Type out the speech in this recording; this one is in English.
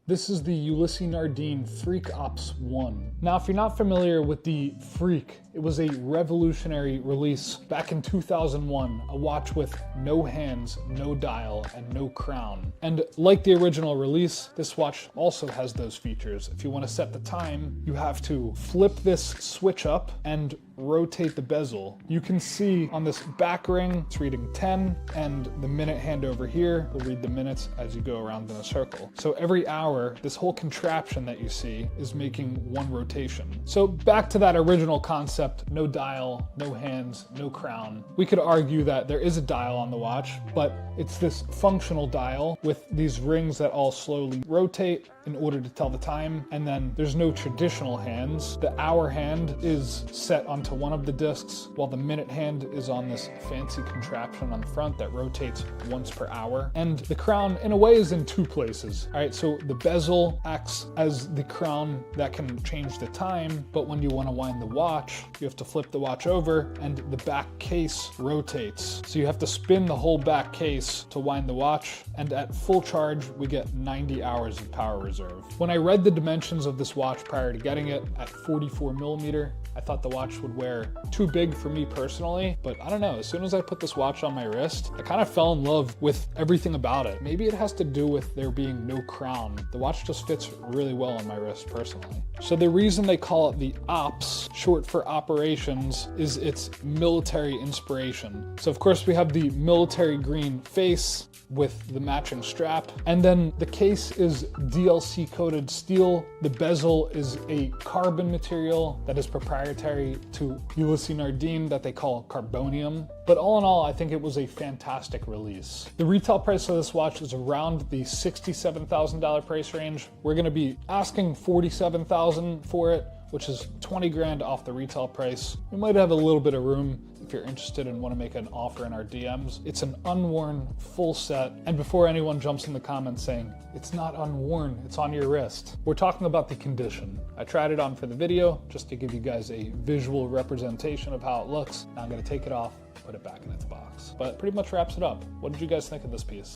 This is the Ulysse Nardin Freak Ops 1. Now, if you're not familiar with the Freak, it was a revolutionary release back in 2001, a watch with no hands, no dial, and no crown. And like the original release, this watch also has those features. If you want to set the time, you have to flip this switch up and rotate the bezel. You can see on this back ring, it's reading 10, and the minute hand over here will read the minutes as you go around in a circle. So every hour, this whole contraption that you see is making one rotation. So back to that original concept, no dial, no hands, no crown. We could argue that there is a dial on the watch, but it's this functional dial with these rings that all slowly rotate in order to tell the time, and then there's no traditional hands. The hour hand is set onto one of the discs, while the minute hand is on this fancy contraption on the front that rotates once per hour. And the crown, in a way, is in two places. All right, so the bezel acts as the crown that can change the time, but when you want to wind the watch, you have to flip the watch over, and the back case rotates. So you have to spin the whole back case to wind the watch, and at full charge, we get 90 hours of power reserve. When I read the dimensions of this watch prior to getting it at 44mm, I thought the watch would wear too big for me personally, but I don't know, as soon as I put this watch on my wrist, I kind of fell in love with everything about it. Maybe it has to do with there being no crown. The watch just fits really well on my wrist personally. So the reason they call it the Ops, short for operations, is its military inspiration. So of course we have the military green face with the matching strap, and then the case is DLC coated steel. The bezel is a carbon material that is proprietary to Ulysse Nardin that they call carbonium. But all in all, I think it was a fantastic release. The retail price of this watch is around the $67,000 price range. We're gonna be asking $47,000 for it, which is 20 grand off the retail price. We might have a little bit of room if you're interested and want to make an offer in our DMs. It's an unworn full set. And before anyone jumps in the comments saying, it's not unworn, it's on your wrist, we're talking about the condition. I tried it on for the video just to give you guys a visual representation of how it looks. Now I'm going to take it off, put it back in its box. But pretty much wraps it up. What did you guys think of this piece?